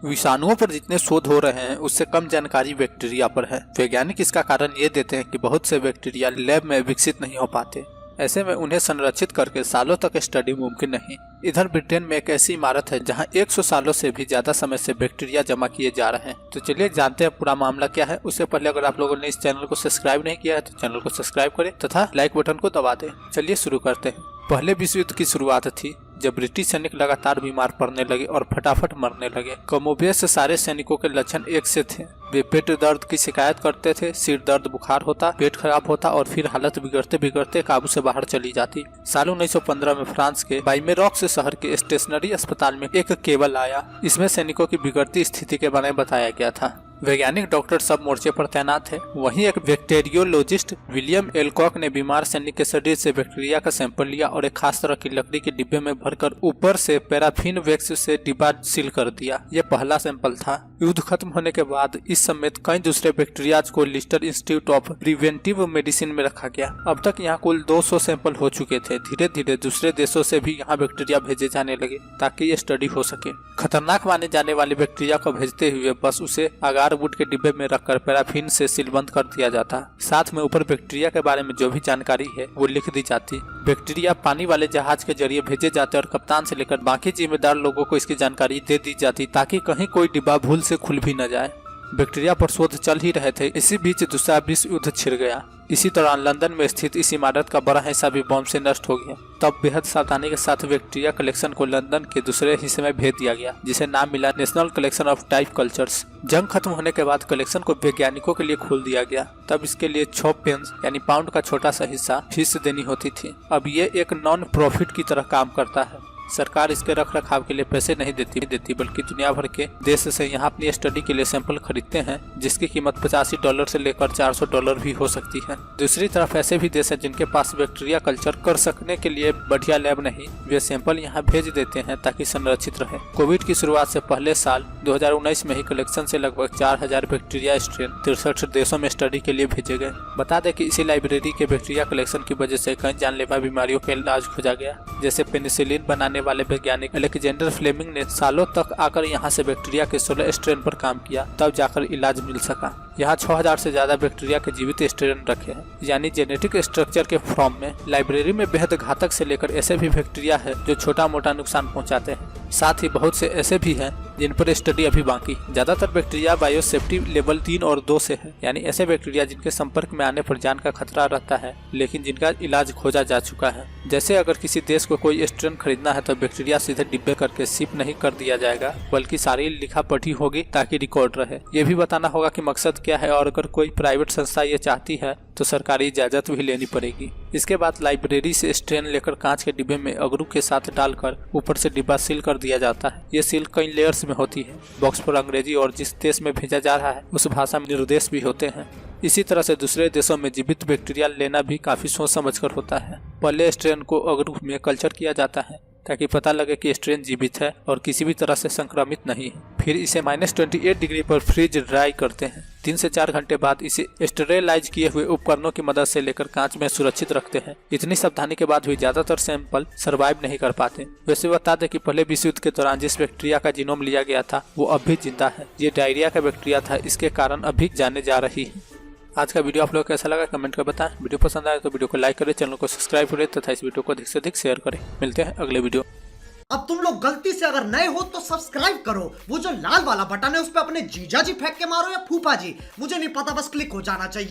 विषाणुओं पर जितने शोध हो रहे हैं उससे कम जानकारी बैक्टीरिया पर है। वैज्ञानिक इसका कारण ये देते हैं कि बहुत से बैक्टीरिया लैब में विकसित नहीं हो पाते। ऐसे में उन्हें संरक्षित करके सालों तक स्टडी मुमकिन नहीं। इधर ब्रिटेन में एक ऐसी इमारत है जहां 100 सालों से भी ज्यादा समय से बैक्टीरिया जमा किए जा रहे हैं। तो चलिए जानते हैं पूरा मामला क्या है। उससे पहले अगर आप लोगों ने इस चैनल को सब्सक्राइब नहीं किया है तो चैनल को सब्सक्राइब करें तथा लाइक बटन को दबा दें। चलिए शुरू करते हैं। पहले विश्व युद्ध की शुरुआत थी जब ब्रिटिश सैनिक लगातार बीमार पड़ने लगे और फटाफट मरने लगे। कमोबेश सारे सैनिकों के लक्षण एक से थे। वे पेट दर्द की शिकायत करते थे, सिर दर्द, बुखार होता, पेट खराब होता और फिर हालत बिगड़ते बिगड़ते काबू से बाहर चली जाती। साल 1915 में फ्रांस के बाइमेरॉक्स शहर के स्टेशनरी अस्पताल में एक केबल आया। इसमें सैनिकों की बिगड़ती स्थिति के बारे में बताया गया था। वैज्ञानिक डॉक्टर सब मोर्चे पर तैनात है। वहीं एक बैक्टीरियोलॉजिस्ट विलियम एलकॉक ने बीमार सैनिक के शरीर से बैक्टीरिया का सैंपल लिया और एक खास तरह की लकड़ी के डिब्बे में भरकर ऊपर से पैराफिन वैक्स से डिब्बा सील कर दिया। यह पहला सैंपल था। युद्ध खत्म होने के बाद इस समेत कई दूसरे बैक्टीरियाज को Lister institute of preventive medicine में रखा गया। अब तक यहाँ कुल 200 सैंपल हो चुके थे। धीरे धीरे दूसरे देशों से भी यहाँ बैक्टीरिया भेजे जाने लगे ताकि ये स्टडी हो सके। खतरनाक माने जाने वाले बैक्टीरिया को भेजते हुए बस उसे अगार वुड के डिब्बे में रखकर पैराफिन से सीलबंद कर दिया जाता। साथ में ऊपर बैक्टीरिया के बारे में जो भी जानकारी है वो लिख दी जाती। बैक्टीरिया पानी वाले जहाज के जरिए भेजे जाते और कप्तान से लेकर बाकी जिम्मेदार लोगों को इसकी जानकारी दे दी जाती ताकि कहीं कोई डिब्बा भूल से खुल भी न जाए। बैक्टीरिया पर शोध चल ही रहे थे। इसी बीच दूसरा विश्व युद्ध छिड़ गया। इसी दौरान लंदन में स्थित इस इमारत का बड़ा हिस्सा भी बम से नष्ट हो गया। तब बेहद सावधानी के साथ बैक्टीरिया कलेक्शन को लंदन के दूसरे हिस्से में भेज दिया गया जिसे नाम मिला national collection of type cultures. जंग खत्म होने के बाद कलेक्शन को वैज्ञानिकों के लिए खोल दिया गया। तब इसके लिए 6 पेंस यानी पाउंड का छोटा सा हिस्सा फीस देनी होती थी। अब ये एक नॉन प्रॉफिट की तरह काम करता है। सरकार इसके रख रखाव के लिए पैसे नहीं देती बल्कि दुनिया भर के देश से यहाँ अपनी स्टडी के लिए सैंपल खरीदते हैं जिसकी कीमत $85 से लेकर $400 भी हो सकती है। दूसरी तरफ ऐसे भी देश हैं जिनके पास बैक्टीरिया कल्चर कर सकने के लिए बढ़िया लैब नहीं। वे सैंपल यहाँ भेज देते हैं ताकि संरक्षित रहे। कोविड की शुरुआत से पहले साल 2019 में ही कलेक्शन से लगभग 4000 बैक्टीरिया स्ट्रेन 63 देशों में स्टडी के लिए भेजे गए। बता दें कि इसी लाइब्रेरी के बैक्टीरिया कलेक्शन की वजह से कई जानलेवा बीमारियों का इलाज खोजा गया। जैसे पेनिसिलिन बनाने वाले वैज्ञानिक अलेक्जेंडर फ्लेमिंग ने सालों तक आकर यहाँ से बैक्टीरिया के 16 स्ट्रेन पर काम किया, तब जाकर इलाज मिल सका। यहाँ 6000 से ज्यादा बैक्टीरिया के जीवित स्ट्रेन रखे हैं यानी जेनेटिक स्ट्रक्चर के फॉर्म में। लाइब्रेरी में बेहद घातक से लेकर ऐसे भी बैक्टीरिया है जो छोटा मोटा नुकसान पहुँचाते हैं। साथ ही बहुत से ऐसे भी हैं जिन पर स्टडी अभी बाकी। ज्यादातर बैक्टीरिया बायोसेफ्टी लेवल 3 और 2 से है यानी ऐसे बैक्टीरिया जिनके संपर्क में आने पर जान का खतरा रहता है लेकिन जिनका इलाज खोजा जा चुका है। जैसे अगर किसी देश को कोई स्ट्रेन खरीदना है तो बैक्टीरिया सीधे डिब्बे करके शिप नहीं कर दिया जाएगा बल्कि सारी लिखा पढ़ी होगी ताकि रिकॉर्ड रहे। ये भी बताना होगा कि मकसद क्या है और अगर कोई प्राइवेट संस्था ये चाहती है तो सरकारी इजाजत भी लेनी पड़ेगी। इसके बाद लाइब्रेरी से स्ट्रेन लेकर कांच के डिब्बे में अगरू के साथ डालकर ऊपर से डिब्बा सील कर दिया जाता है। ये सील कई लेयर्स में होती है। बॉक्स पर अंग्रेजी और जिस देश में भेजा जा रहा है उस भाषा में निर्देश भी होते हैं। इसी तरह से दूसरे देशों में जीवित बैक्टीरिया लेना भी काफी सोच समझ कर होता है। पहले स्ट्रेन को अगरू में कल्चर किया जाता है ताकि पता लगे कि स्ट्रेन जीवित है और किसी भी तरह से संक्रमित नहीं है। फिर इसे -28 डिग्री पर फ्रीज ड्राई करते हैं। 3 से 4 घंटे बाद इसे स्टेरिलाइज किए हुए उपकरणों की मदद से लेकर कांच में सुरक्षित रखते हैं। इतनी सावधानी के बाद भी ज्यादातर सैंपल सरवाइव नहीं कर पाते। वैसे बता दें कि पहले विश्व युद्ध के दौरान जिस बैक्टीरिया का जीनोम लिया गया था वो अब भी जिंदा है। ये डायरिया का बैक्टीरिया था। इसके कारण अभी जाने जा रही है। आज का वीडियो आप लोग को कैसा लगा कमेंट कर बताएं। वीडियो पसंद आए तो वीडियो को लाइक करें, चैनल को सब्सक्राइब करें तथा इस वीडियो को अधिक से अधिक शेयर करें। मिलते हैं अगले वीडियो। अब तुम लोग गलती से अगर नए हो तो सब्सक्राइब करो। वो जो लाल वाला बटन है उस पर अपने जीजा जी फेंक के मारो या फूफा जी, मुझे नहीं पता, बस क्लिक हो जाना चाहिए।